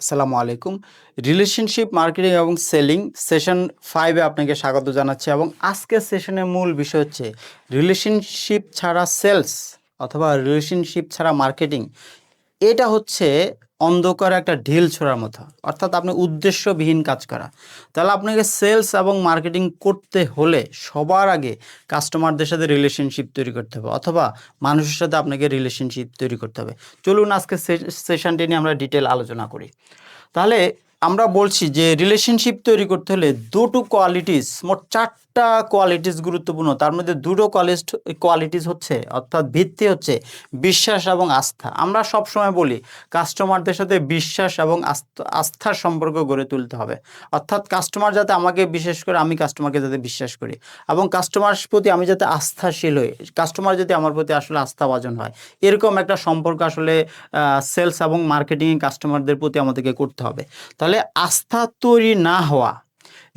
আসসালামু আলাইকুম। Relationship marketing এবং সেলিং সেশন 5 এ আপনাকে স্বাগত জানাচ্ছি এবং আজকের সেশনের মূল বিষয় হচ্ছে রিলেশনশিপ ছাড়া সেলস অথবা রিলেশনশিপ ছাড়া মার্কেটিং। এটা হচ্ছে অন্ধকারে একটা ঢিল ছোঁড়ার মতো। অর্থাৎ আপনি উদ্দেশ্যবিহীন কাজ করা। তাহলে আপনাকে সেলস এবং মার্কেটিং করতে হলে সবার আগে কাস্টমারদের সাথে রিলেশনশিপ তৈরি করতে হবে অথবা মানুষের সাথে আপনাকে রিলেশনশিপ তৈরি করতে হবে। চলুন আজকে সেশনটি নিয়ে আমরা ডিটেল আলোচনা করি। তাহলে আমরা বলছি যে রিলেশনশিপ তৈরি করতে হলে দুটো কোয়ালিটিস, মোট 4টা কোয়ালিটিস গুরুত্বপূর্ণ। তার মধ্যে দুটো কোয়ালিটিস হচ্ছে, অর্থাৎ ভিত্তি হচ্ছে বিশ্বাস এবং আস্থা। আমরা সব সময় বলি কাস্টমারদের সাথে বিশ্বাস এবং আস্থার সম্পর্ক গড়ে তুলতে হবে। অর্থাৎ কাস্টমার যাতে আমাকে বিশ্বাস করে, আমি কাস্টমারকে যাতে বিশ্বাস করি, এবং কাস্টমার প্রতি আমি যাতে আস্থাশীল হই, কাস্টমার যদি আমার প্রতি আসলে আস্থাভাজন হয়, এরকম একটা সম্পর্ক আসলে সেলস এবং মার্কেটিং কাস্টমারদের প্রতি আমাদেরকে করতে হবে। তাহলে আস্থা তৈরি না হওয়া,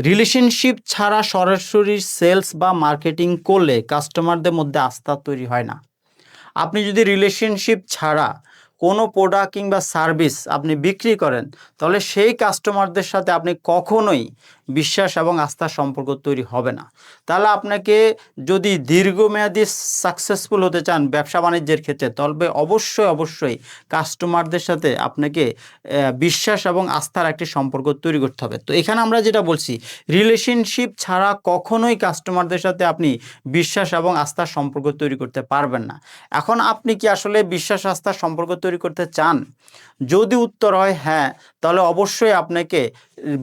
রিলেশনশিপ ছাড়া সরাসরি সেলস বা মার্কেটিং করলে কাস্টমারদের মধ্যে আস্থা তৈরি হয় না। আপনি যদি রিলেশনশিপ ছাড়া কোনো প্রোডাক্ট কিংবা সার্ভিস আপনি বিক্রি করেন, তাহলে সেই কাস্টমারদের সাথে আপনি কখনোই বিশ্বাস এবং আস্থার সম্পর্ক তৈরি হবে না। তাহলে আপনাকে যদি দীর্ঘমেয়াদী সাকসেসফুল হতে চান ব্যবসা বাণিজ্যের ক্ষেত্রে, তবে অবশ্যই কাস্টমারদের সাথে আপনাকে বিশ্বাস এবং আস্থার একটি সম্পর্ক তৈরি করতে হবে। তো এখানে আমরা যেটা বলছি, রিলেশনশিপ ছাড়া কখনোই কাস্টমারদের সাথে আপনি বিশ্বাস এবং আস্থার সম্পর্ক তৈরি করতে পারবেন না। এখন আপনি কি আসলে বিশ্বাস আস্থার সম্পর্ক তৈরি করতে চান? যদি উত্তর হয় হ্যাঁ, তাহলে অবশ্যই আপনাকে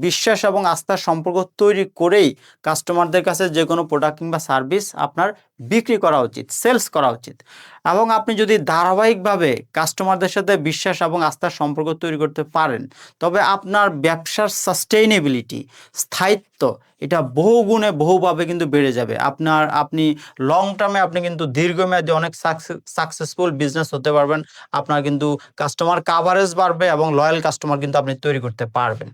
বিশ্বাস এবং আস্থার সম্পর্ক তৈরি করেই কাস্টমারদের কাছে যে কোনো প্রোডাক্ট কিংবা সার্ভিস আপনার বিক্রি করা উচিত, সেলস করা উচিত। এবং আপনি যদি ধারাবাহিকভাবে কাস্টমারদের সাথে বিশ্বাস এবং আস্থার সম্পর্ক তৈরি করতে পারেন, তবে আপনার ব্যবসার সাস্টেইনেবিলিটি, স্থায়িত্ব, এটা বহুগুণে বহুভাবে কিন্তু বেড়ে যাবে। আপনি লং টার্মে আপনি কিন্তু দীর্ঘমেয়াদী অনেক সাকসেসফুল বিজনেস হতে পারবেন। আপনার কিন্তু কাস্টমার কাভারেজ বাড়বে এবং লয়াল কাস্টমার কিন্তু আপনি তৈরি করতে পারবেন।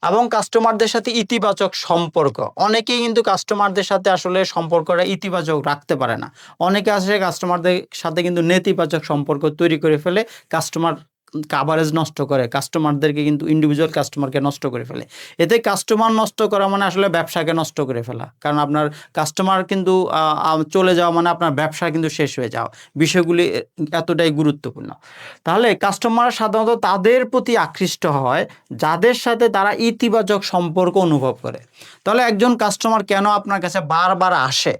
এবং কাস্টমারদের সাথে ইতিবাচক সম্পর্ক, অনেকেই কিন্তু কাস্টমারদের সাথে আসলে সম্পর্কটা ইতিবাচক রাখতে পারে না। অনেকে আসলে কাস্টমারদের সাথে কিন্তু নেতিবাচক সম্পর্ক তৈরি করে ফেলে, কাস্টমার কাভারেজ নষ্ট করে, কাস্টমারদেরকে কিন্তু ইন্ডিভিজুয়াল কাস্টমারকে নষ্ট করে ফেলে। এতে কাস্টমার নষ্ট করা মানে আসলে ব্যবসাকে নষ্ট করে ফেলা। কারণ আপনার কাস্টমার কিন্তু চলে যাওয়া মানে আপনার ব্যবসা কিন্তু শেষ হয়ে যাওয়া। বিষয়গুলি এতটাই গুরুত্বপূর্ণ। তাহলে কাস্টমার সাধারণত তাদের প্রতি আকৃষ্ট হয় যাদের সাথে তারা ইতিবাচক সম্পর্ক অনুভব করে। তাহলে একজন কাস্টমার কেন আপনার কাছে বারবার আসে?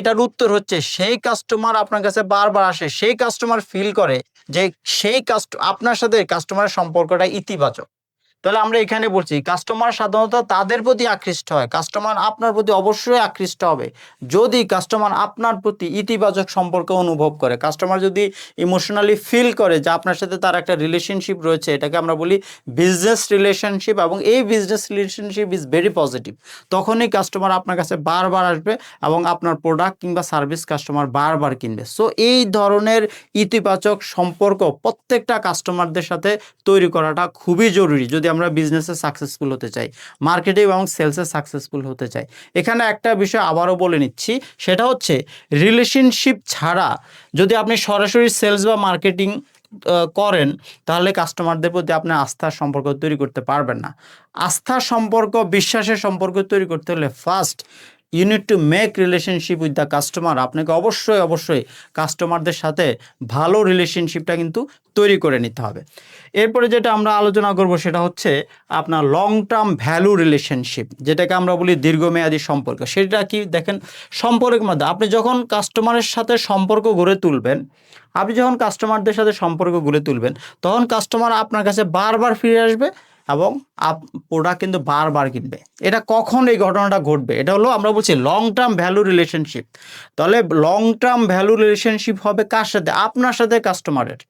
এটার উত্তর হচ্ছে, সেই কাস্টমার আপনার কাছে বারবার আসে, সেই কাস্টমার ফিল করে যে আপনার সাথে কাস্টমারের সম্পর্কটা ইতিবাচক। তাহলে আমরা এখানে বলছি কাস্টমার সাধারণত তাদের প্রতি আকৃষ্ট হয়। কাস্টমার আপনার প্রতি অবশ্যই আকৃষ্ট হবে যদি কাস্টমার আপনার প্রতি ইতিবাচক সম্পর্ক অনুভব করে। কাস্টমার যদি ইমোশনালি ফিল করে যে আপনার সাথে তার একটা রিলেশনশিপ রয়েছে, এটাকে আমরা বলি বিজনেস রিলেশনশিপ, এবং এই business relationship is very positive, তখনই কাস্টমার আপনার কাছে বারবার আসবে এবং আপনার প্রোডাক্ট কিংবা সার্ভিস কাস্টমার বারবার কিনবে। সো এই ধরনের ইতিবাচক সম্পর্ক প্রত্যেকটা কাস্টমারদের সাথে তৈরি করাটা খুবই জরুরি যদি আমরা বিজনেসে সাকসেসফুল হতে চাই, মার্কেটিং এবং সেলসে সাকসেসফুল হতে চাই। এখানে একটা বিষয় আবারও বলে নিচ্ছি, সেটা হচ্ছে রিলেশনশিপ ছাড়া যদি আপনি সরাসরি সেলস বা মার্কেটিং করেন, তাহলে কাস্টমারদের প্রতি আপনার আস্থার সম্পর্ক তৈরি করতে পারবেন না। আস্থার সম্পর্ক, বিশ্বাসের সম্পর্ক তৈরি করতে হলে first you need to make relationship with the customer. আপনাকে অবশ্যই কাস্টমারদের সাথে ভালো রিলেশনশিপটা কিন্তু তৈরি করে নিতে হবে। এরপরে যেটা আমরা আলোচনা করব সেটা হচ্ছে আপনার লং টার্ম ভ্যালু রিলেশনশিপ, যেটাকে আমরা বলি দীর্ঘমেয়াদী সম্পর্ক। সেটা কি দেখেন, সম্পর্কের মধ্যে আপনি যখন কাস্টমারের সাথে সম্পর্ক গড়ে তুলবেন, তখন কাস্টমার আপনার কাছে বারবার ফিরে আসবে এবং প্রোডাক্ট কিন্তু বারবার কিনবে। এটা কখন এই ঘটনাটা ঘটবে? এটা হলো আমরা বলছি লং টার্ম ভ্যালু রিলেশনশিপ। তাহলে লং টার্ম ভ্যালু রিলেশনশিপ হবে কার সাথে? আপনার সাথে কাস্টমারের।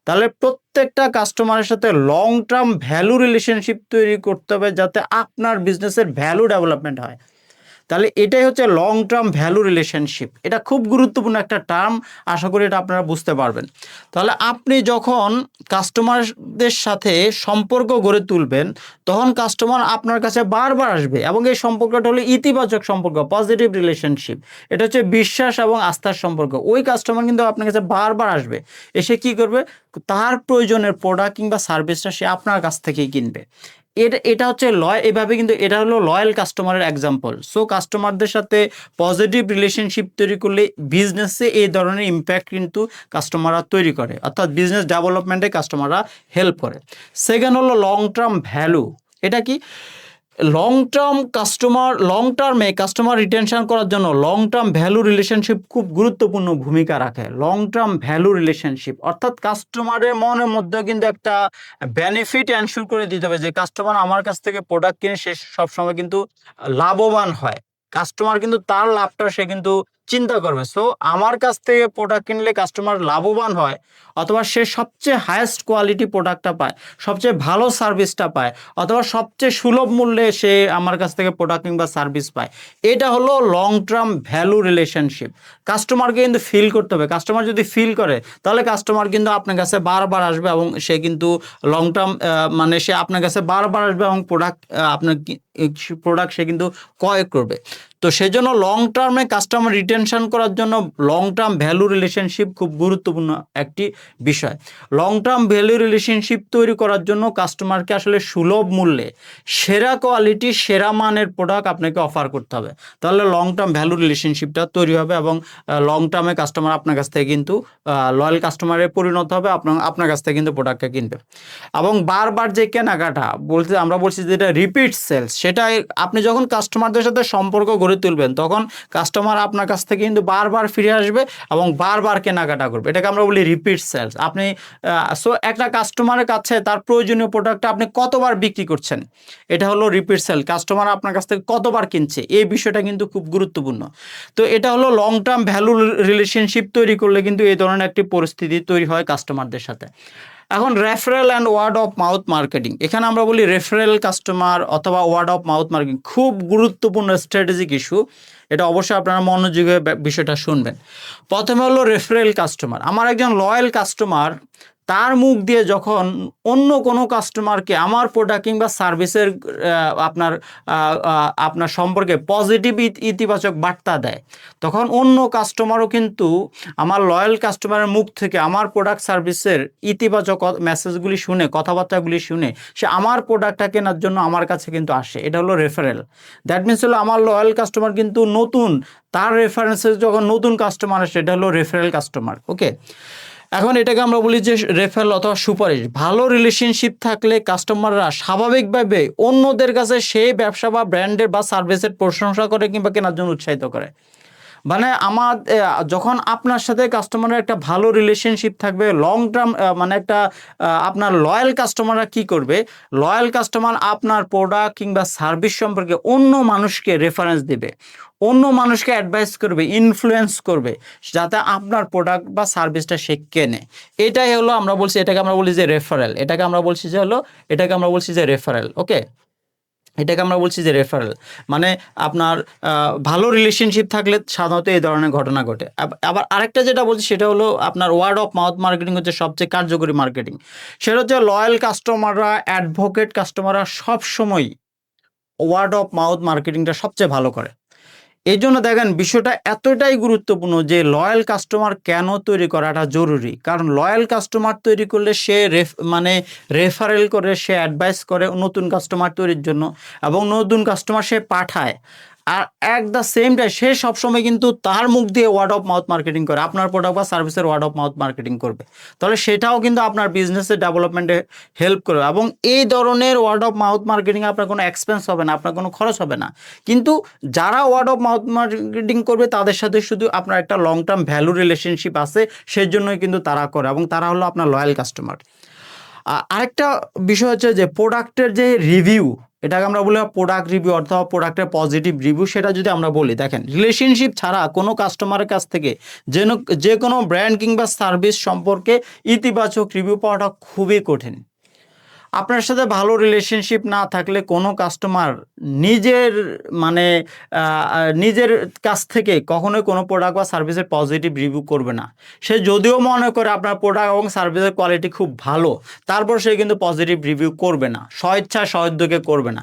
তাহলে প্রত্যেকটা কাস্টমারের সাথে লং টার্ম ভ্যালু রিলেশনশিপ তৈরি করতে হবে যাতে আপনার বিজনেসের ভ্যালু ডেভেলপমেন্ট হয়। তাহলে এটাই হচ্ছে লং টার্ম ভ্যালু রিলেশনশিপ। এটা খুব গুরুত্বপূর্ণ একটা টার্ম, আশা করি এটা আপনারা বুঝতে পারবেন। তাহলে আপনি যখন কাস্টমারদের সাথে সম্পর্ক গড়ে তুলবেন, তখন কাস্টমার আপনার কাছে বারবার আসবে এবং এই সম্পর্কটা হলো ইতিবাচক সম্পর্ক, পজিটিভ রিলেশনশিপ। এটা হচ্ছে বিশ্বাস এবং আস্থার সম্পর্ক। ওই কাস্টমার কিন্তু আপনার কাছে বারবার আসবে, এসে কি করবে, তার প্রয়োজনের প্রোডাক্ট কিংবা সার্ভিসটা সে আপনার কাছ থেকেই কিনবে। এটা হচ্ছে এভাবে কিন্তু এটা হলো লয়াল কাস্টমারের এক্সাম্পল। সো কাস্টমারদের সাথে পজিটিভ রিলেশনশিপ তৈরি করলে বিজনেসে এই ধরনের ইম্প্যাক্ট কিন্তু কাস্টমাররা তৈরি করে, অর্থাৎ বিজনেস ডেভেলপমেন্টে কাস্টমাররা হেল্প করে। সেকেন্ড হলো লং টার্ম ভ্যালু। এটা কি, লং টার্মে কাস্টমার রিটেনশন করার জন্য লং টার্ম ভ্যালু রিলেশনশিপ খুব গুরুত্বপূর্ণ ভূমিকা রাখে। লং টার্ম ভ্যালু রিলেশনশিপ অর্থাৎ কাস্টমারের মনের মধ্যে কিন্তু একটা বেনিফিট এনশিওর করে দিতে হবে যে কাস্টমার আমার কাছ থেকে প্রোডাক্ট কিনে সে সবসময় কিন্তু লাভবান হয়। কাস্টমার কিন্তু তার লাভটা সে কিন্তু চিন্তা করবে। সো আমার কাছ থেকে প্রোডাক্ট কিনলে কাস্টমার লাভবান হয়, অথবা সে সবচেয়ে হায়েস্ট কোয়ালিটি প্রোডাক্টটা পায়, সবচেয়ে ভালো সার্ভিসটা পায়, অথবা সবচেয়ে সুলভ মূল্যে সে আমার কাছ থেকে প্রোডাক্ট কিংবা সার্ভিস পায়। এটা হলো লং টার্ম ভ্যালু রিলেশনশিপ। কাস্টমারকে কিন্তু ফিল করতে হবে। কাস্টমার যদি ফিল করে তাহলে কাস্টমার কিন্তু আপনার কাছে বারবার আসবে এবং সে কিন্তু লং টার্ম মানে সে আপনার কাছে বারবার আসবে এবং আপনার প্রোডাক্ট সে কিন্তু ক্রয় করবে। তো সেজন্য লং টার্মে কাস্টমার রিটেনশন করার জন্য লং টার্ম ভ্যালু রিলেশনশিপ খুব গুরুত্বপূর্ণ একটি বিষয়। লং টার্ম ভ্যালু রিলেশনশিপ তৈরি করার জন্য কাস্টমারকে আসলে সুলভ মূল্যে সেরা কোয়ালিটি সেরা মানের প্রোডাক্ট আপনাকে অফার করতে হবে। তাহলে লং টার্ম ভ্যালু রিলেশনশিপটা তৈরি হবে এবং লং টার্মে কাস্টমার আপনার কাছ থেকে কিন্তু লয়াল কাস্টমারে পরিণত হবে, আপনার কাছ থেকে কিন্তু প্রোডাক্টটা কিনবে। এবং বারবার যে কেনাকাটা বলতে আমরা বলছি যেটা রিপিট সেলস, সেটা আপনি যখন কাস্টমারদের সাথে সম্পর্ক গড়ে তুলবেন তখন কাস্টমার আপনার কাছ থেকে কিন্তু বারবার ফিরে আসবে এবং বারবার কেনাকাটা করবে। এটাকে আমরা বলি রিপিট সেলস। আপনি একটা কাস্টমারের কাছে তার প্রয়োজনীয় প্রোডাক্টটা আপনি কতবার বিক্রি করছেন, এটা হলো রিপিট সেল। কাস্টমার আপনার কাছ থেকে কতবার কিনছে, এই বিষয়টা কিন্তু খুব গুরুত্বপূর্ণ। তো এটা হলো লং টার্ম ভ্যালু রিলেশনশিপ তৈরি করলে কিন্তু এই ধরনের একটি পরিস্থিতি তৈরি হয় কাস্টমারদের সাথে। এখন referral and word of mouth marketing. এখানে আমরা বলি রেফারেল কাস্টমার অথবা ওয়ার্ড অফ মাউথ মার্কেটিং খুব গুরুত্বপূর্ণ স্ট্র্যাটেজিক ইস্যু। এটা অবশ্যই আপনারা মনোযোগে বিষয়টা শুনবেন। প্রথমে হলো রেফারেল কাস্টমার। আমার একজন লয়াল কাস্টমার, তার মুখ দিয়ে যখন অন্য কোনো কাস্টমারকে আমার প্রোডাক্ট কিংবা সার্ভিসের আপনার সম্পর্কে পজিটিভ ইতিবাচক বার্তা দেয়, তখন অন্য কাস্টমারও কিন্তু আমার লয়াল কাস্টমারের মুখ থেকে আমার প্রোডাক্ট সার্ভিসের ইতিবাচক মেসেজগুলি শুনে, কথাবার্তাগুলি শুনে সে আমার প্রোডাক্টটা কেনার জন্য আমার কাছে কিন্তু আসে। এটা হলো রেফারেল। দ্যাট মিনস হলো আমার লয়াল কাস্টমার কিন্তু নতুন, তার রেফারেন্সে যখন নতুন কাস্টমার আসে এটা হলো রেফারেল কাস্টমার। ওকে, এখন এটাকে আমরা বলি যে রেফারেল অথবা সুপারিশ। ভালো রিলেশনশিপ থাকলে কাস্টমাররা স্বাভাবিকভাবে অন্যদের কাছে সেই ব্যবসা বা ব্র্যান্ডের বা সার্ভিসের প্রশংসা করে কিংবা কেনার জন্য উৎসাহিত করে। মানে যখন আপনার সাথে কাস্টমারের একটা ভালো রিলেশনশিপ থাকবে লং টার্ম, মানে একটা আপনার লয়াল কাস্টমাররা কি করবে, লয়াল কাস্টমার আপনার প্রোডাক্ট কিংবা সার্ভিস সম্পর্কে অন্য মানুষকে রেফারেন্স দেবে, অন্য মানুষকে অ্যাডভাইস করবে, ইনফ্লুয়েন্স করবে যাতে আপনার প্রোডাক্ট বা সার্ভিসটা সে কেনে। এটাই হলো আমরা বলছি, এটাকে আমরা বলি যে রেফারেল। এটাকে আমরা বলছি যে রেফারেল। ওকে, এটাকে আমরা বলছি যে রেফারেল। মানে আপনার ভালো রিলেশনশিপ থাকলে সাধারণত এই ধরনের ঘটনা ঘটে। আবার আরেকটা যেটা বলছি সেটা হলো আপনার ওয়ার্ড অফ মাউথ মার্কেটিং হচ্ছে সবচেয়ে কার্যকরী মার্কেটিং। সেটা হচ্ছে লয়াল কাস্টমাররা, অ্যাডভোকেট কাস্টমাররা সবসময় ওয়ার্ড অফ মাউথ মার্কেটিংটা সবচেয়ে ভালো করে। এই জন্য দেখেন বিষয়টা এতটাই গুরুত্বপূর্ণ যে লয়াল কাস্টমার কেন তৈরি করাটা জরুরি। কারণ লয়াল কাস্টমার তৈরি করলে সে রেফারেল করে, সে অ্যাডভাইস করে নতুন কাস্টমার তৈরির জন্য, এবং নতুন কাস্টমার সে পাঠায়। আর অ্যাট দ্য সেম টাইম সে সবসময় কিন্তু তার মুখ দিয়ে ওয়ার্ড অফ মাউথ মার্কেটিং করে, আপনার প্রোডাক্ট বা সার্ভিসের ওয়ার্ড অফ মাউথ মার্কেটিং করবে। তাহলে সেটাও কিন্তু আপনার বিজনেসের ডেভেলপমেন্টে হেল্প করবে। এবং এই ধরনের ওয়ার্ড অফ মাউথ মার্কেটিং আপনার কোনো এক্সপেন্স হবে না, আপনার কোনো খরচ হবে না। কিন্তু যারা ওয়ার্ড অফ মাউথ মার্কেটিং করবে তাদের সাথে শুধু আপনার একটা লং টার্ম ভ্যালু রিলেশনশিপ আছে, সেজন্যই কিন্তু তারা করে, এবং তারা হলো আপনার লয়াল কাস্টমার। আরেকটা বিষয় হচ্ছে যে প্রোডাক্টের যে রিভিউ, এটাকে আমরা বলি প্রোডাক্ট রিভিউ অথবা প্রোডাক্টের পজিটিভ রিভিউ। সেটা যদি আমরা বলি, দেখেন রিলেশনশিপ ছাড়া কোনো কাস্টমারের কাছ থেকে যে কোনো ব্র্যান্ড কিংবা সার্ভিস সম্পর্কে ইতিবাচক রিভিউ পাওয়াটা খুবই কঠিন। আপনার সাথে ভালো রিলেশনশিপ না থাকলে কোনো কাস্টমার নিজের মানে নিজের কাছ থেকে কখনোই কোনো প্রোডাক্ট বা সার্ভিসের পজিটিভ রিভিউ করবে না। সে যদিও মনে করে আপনার প্রোডাক্ট এবং সার্ভিসের কোয়ালিটি খুব ভালো, তারপর সে কিন্তু পজিটিভ রিভিউ করবে না, স্বেচ্ছা সহযোগে করবে না।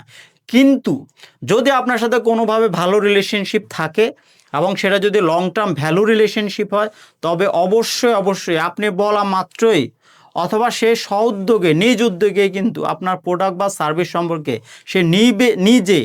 কিন্তু যদি আপনার সাথে কোনোভাবে ভালো রিলেশনশিপ থাকে এবং সেটা যদি লং টার্ম ভ্যালু রিলেশনশিপ হয়, তবে অবশ্যই আপনি বলা মাত্রই অথবা সে স্বউদ্যোগে নিজ উদ্যোগে কিন্তু আপনার প্রোডাক্ট বা সার্ভিস সম্পর্কে সে নিজে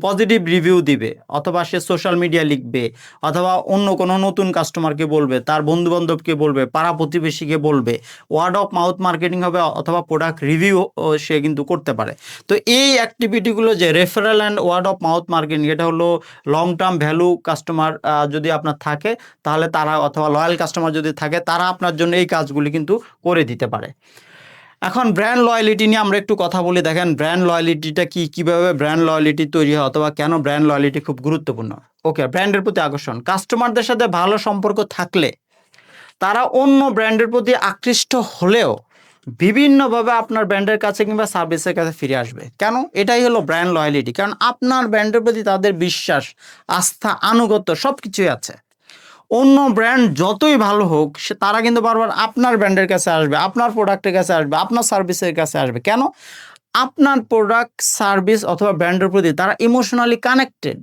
পজিটিভ রিভিউ দিবে, অথবা সে সোশ্যাল মিডিয়া লিখবে, অথবা অন্য কোনো নতুন কাস্টমারকে বলবে, তার বন্ধুবান্ধবকে বলবে, পাড়া প্রতিবেশীকে বলবে, ওয়ার্ড অফ মাউথ মার্কেটিং হবে, অথবা প্রোডাক্ট রিভিউ সে কিন্তু করতে পারে। তো এই অ্যাক্টিভিটিগুলো যে referral and word of mouth marketing, এটা হলো লং টার্ম ভ্যালু কাস্টমার যদি আপনার থাকে, তাহলে তারা, অথবা লয়াল কাস্টমার যদি থাকে, তারা আপনার জন্য এই কাজগুলি কিন্তু করে দিতে পারে। এখন ব্র্যান্ড লয়ালিটি নিয়ে আমরা একটু কথা বলি। দেখেন ব্র্যান্ড লয়ালিটিটা কি, কিভাবে ব্র্যান্ড লয়ালিটি তৈরি হয়, অথবা কেন ব্র্যান্ড লয়ালিটি খুব গুরুত্বপূর্ণ। ওকে, ব্র্যান্ডের প্রতি আকর্ষণ। কাস্টমারদের সাথে ভালো সম্পর্ক থাকলে তারা অন্য ব্র্যান্ডের প্রতি আকৃষ্ট হলেও বিভিন্নভাবে আপনার ব্র্যান্ডের কাছে কিংবা সার্ভিসের কাছে ফিরে আসবে। কেন? এটাই হলো ব্র্যান্ড লয়ালিটি। কারণ আপনার ব্র্যান্ডের প্রতি তাদের বিশ্বাস, আস্থা, আনুগত্য সব কিছুই আছে। অন্য ব্র্যান্ড যতই ভালো হোক, তারা কিন্তু বারবার আপনার ব্র্যান্ডের কাছে আসবে, আপনার প্রোডাক্টের কাছে আসবে, আপনার সার্ভিসের কাছে আসবে। কেন? আপনার প্রোডাক্ট, সার্ভিস অথবা ব্র্যান্ডের প্রতি তারা ইমোশনালি কানেক্টেড।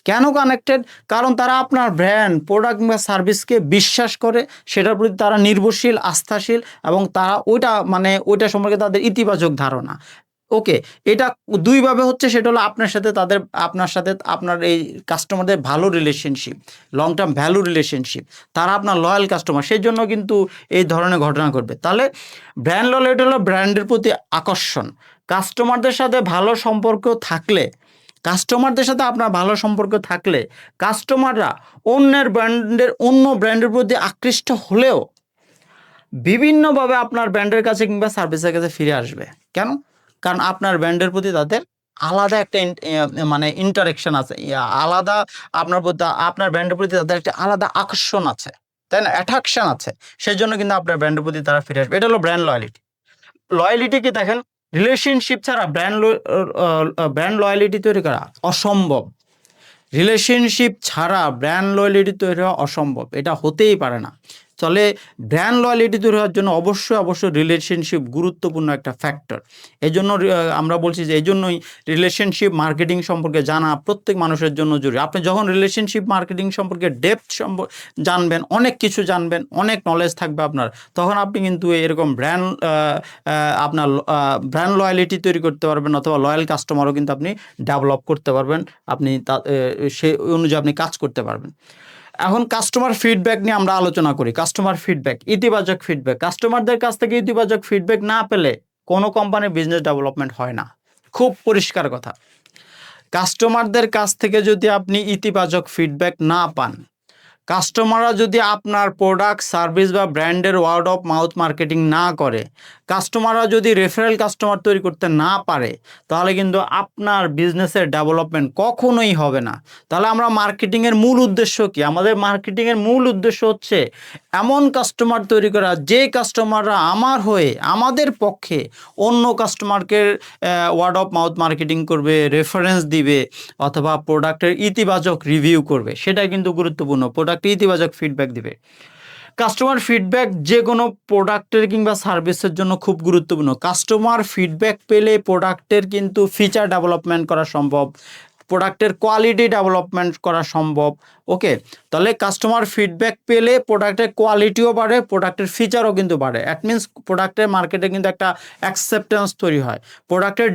কেন কানেক্টেড? কারণ তারা আপনার ব্র্যান্ড, প্রোডাক্ট বা সার্ভিসকে বিশ্বাস করে, সেটার প্রতি তারা নির্ভরশীল, আস্থাশীল, এবং তারা ওইটা সম্পর্কে তাদের ইতিবাচক ধারণা। ওকে, এটা দুইভাবে হচ্ছে। সেটা হলো আপনার সাথে আপনার এই কাস্টমারদের ভালো relationship, long term value relationship, তারা আপনার লয়াল কাস্টমার, সেই জন্য কিন্তু এই ধরনের ঘটনা ঘটবে। তাহলে ব্র্যান্ড লয়ালিটি হলো ব্র্যান্ডের প্রতি আকর্ষণ। কাস্টমারদের সাথে ভালো সম্পর্ক থাকলে, কাস্টমাররা অন্য ব্র্যান্ডের প্রতি আকৃষ্ট হলেও বিভিন্নভাবে আপনার ব্র্যান্ডের কাছে কিংবা সার্ভিসের কাছে ফিরে আসবে। কেন? কারণ আপনার ব্র্যান্ডের প্রতি তাদের আলাদা একটা ইন্টারেকশন আছে, আলাদা আপনার ব্র্যান্ডের প্রতি তাদের একটা আলাদা আকর্ষণ আছে, তাই না? অ্যাট্রাকশন আছে। সেই জন্য কিন্তু আপনার ব্র্যান্ডের প্রতি তারা ফিরে আসবে। এটা হলো ব্র্যান্ড লয়ালিটি। লয়ালিটি কি? দেখেন, রিলেশনশিপ ছাড়া ব্র্যান্ড লয়ালিটি তৈরি করা অসম্ভব। রিলেশনশিপ ছাড়া ব্র্যান্ড লয়ালিটি তৈরি হওয়া অসম্ভব, এটা হতেই পারে না। তাহলে ব্র্যান্ড লয়ালিটি তৈরি হওয়ার জন্য অবশ্যই রিলেশনশিপ গুরুত্বপূর্ণ একটা ফ্যাক্টর। এই জন্য আমরা বলছি যে এই জন্যই রিলেশনশিপ মার্কেটিং সম্পর্কে জানা প্রত্যেক মানুষের জন্য জরুরি। আপনি যখন রিলেশনশিপ মার্কেটিং সম্পর্কে জানবেন, অনেক কিছু জানবেন, অনেক নলেজ থাকবে আপনার, তখন আপনি কিন্তু এরকম ব্র্যান্ড লয়ালিটি তৈরি করতে পারবেন, অথবা লয়াল কাস্টমারও কিন্তু আপনি ডেভেলপ করতে পারবেন। আপনি সেই অনুযায়ী আপনি কাজ করতে পারবেন। এখন কাস্টমার ফিডব্যাক নিয়ে আমরা আলোচনা করি। কাস্টমার ফিডব্যাক, ইতিবাচক ফিডব্যাক। কাস্টমারদের কাছ থেকে ইতিবাচক ফিডব্যাক না পেলে কোনো কোম্পানির বিজনেস ডেভেলপমেন্ট হয় না। খুব পরিষ্কার কথা। কাস্টমারদের কাছ থেকে যদি আপনি ইতিবাচক ফিডব্যাক না পান, কাস্টমাররা যদি আপনার প্রোডাক্ট, সার্ভিস বা ব্র্যান্ডের ওয়ার্ড অফ মাউথ মার্কেটিং না করে, কাস্টমাররা যদি রেফারেল কাস্টমার তৈরি করতে না পারে, তাহলে কিন্তু আপনার বিজনেসের ডেভেলপমেন্ট কখনোই হবে না। তাহলে আমরা মার্কেটিংয়ের মূল উদ্দেশ্য কি? আমাদের মার্কেটিংয়ের মূল উদ্দেশ্য হচ্ছে এমন কাস্টমার তৈরি করা, যে কাস্টমাররা আমাদের পক্ষে অন্য কাস্টমারকে ওয়ার্ড অফ মাউথ মার্কেটিং করবে, রেফারেন্স দিবে, অথবা প্রোডাক্টের ইতিবাচক রিভিউ করবে। সেটা কিন্তু গুরুত্বপূর্ণ। প্রোডাক্টে ইতিবাচক ফিডব্যাক দিবে। কাস্টমার ফিডব্যাক যে কোনো প্রোডাক্টের কিংবা সার্ভিসের জন্য খুব গুরুত্বপূর্ণ। কাস্টমার ফিডব্যাক পেলে প্রোডাক্টের কিন্তু ফিচার ডেভেলপমেন্ট করা সম্ভব, প্রোডাক্টের কোয়ালিটি ডেভেলপমেন্ট করা সম্ভব। ওকে, তাহলে কাস্টমার ফিডব্যাক পেলে প্রোডাক্টের কোয়ালিটিও বাড়ে, প্রোডাক্টের ফিচারও কিন্তু বাড়ে। দ্যাট মিনস প্রোডাক্টের মার্কেটে কিন্তু একটা অ্যাকসেপ্টেন্স তৈরি হয়, প্রোডাক্টের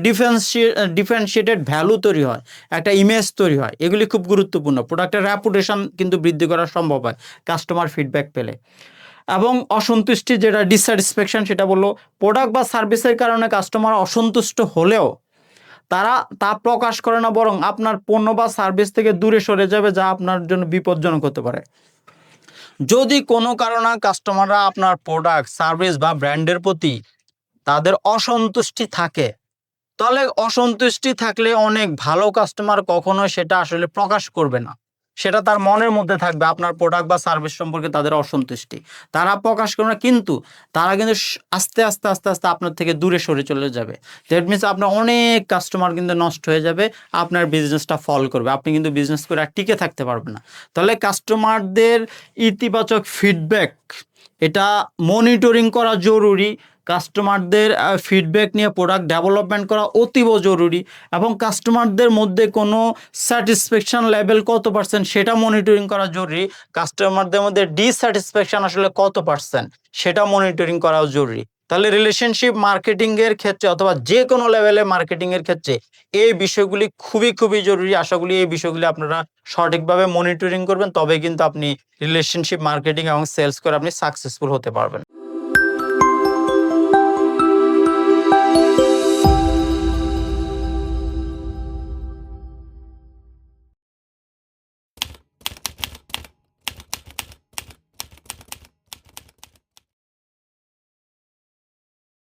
ডিফারেন্সিয়েটেড ভ্যালু তৈরি হয়, একটা ইমেজ তৈরি হয়। এগুলি খুব গুরুত্বপূর্ণ। প্রোডাক্টের রেপুটেশন কিন্তু বৃদ্ধি করা সম্ভব হয় কাস্টমার ফিডব্যাক পেলে। এবং অসন্তুষ্টি, যেটা ডিসস্যাটিসফ্যাকশন, সেটা বললো প্রোডাক্ট বা সার্ভিসের কারণে কাস্টমার অসন্তুষ্ট হলেও তারা তা প্রকাশ করে না, বরং আপনার পণ্য বা সার্ভিস থেকে দূরে সরে যাবে, যা আপনার জন্য বিপজ্জনক হতে পারে। যদি কোনো কারণে কাস্টমাররা আপনার প্রোডাক্ট, সার্ভিস বা ব্র্যান্ডের প্রতি তাদের অসন্তুষ্টি থাকে, তাহলে অসন্তুষ্টি থাকলে অনেক ভালো কাস্টমার কখনো সেটা আসলে প্রকাশ করবে না, সেটা তার মনের মধ্যে থাকবে আপনার প্রোডাক্ট বা সার্ভিস সম্পর্কে তাদের অসন্তুষ্টি। তারা প্রকাশ করে না, কিন্তু তারা কিন্তু আস্তে আস্তে আস্তে আস্তে আপনার থেকে দূরে সরে চলে যাবে। দ্যাট মিনস আপনার অনেক কাস্টমার কিন্তু নষ্ট হয়ে যাবে, আপনার বিজনেসটা ফল করবে, আপনি কিন্তু বিজনেস করে আর টিকে থাকতে পারবেন না। তাহলে কাস্টমারদের ইতিবাচক ফিডব্যাক এটা মনিটরিং করা জরুরি। কাস্টমারদের ফিডব্যাক নিয়ে প্রোডাক্ট ডেভেলপমেন্ট করা অতীব জরুরি, এবং কাস্টমারদের মধ্যে কোনো স্যাটিসফ্যাকশন লেভেল কত পার্সেন্ট সেটা মনিটরিং করা জরুরি। কাস্টমারদের মধ্যে ডিস্যাটিসফ্যাকশন আসলে কত পার্সেন্ট সেটা মনিটরিং করাও জরুরি। তাহলে রিলেশনশিপ মার্কেটিং এর ক্ষেত্রে অথবা যে কোনো লেভেলে মার্কেটিং এর ক্ষেত্রে এই বিষয়গুলি খুবই খুবই জরুরি। আশা করি এই বিষয়গুলি আপনারা সঠিকভাবে মনিটরিং করবেন, তবে কিন্তু আপনি রিলেশনশিপ মার্কেটিং এবং সেলস করে আপনি সাকসেসফুল হতে পারবেন।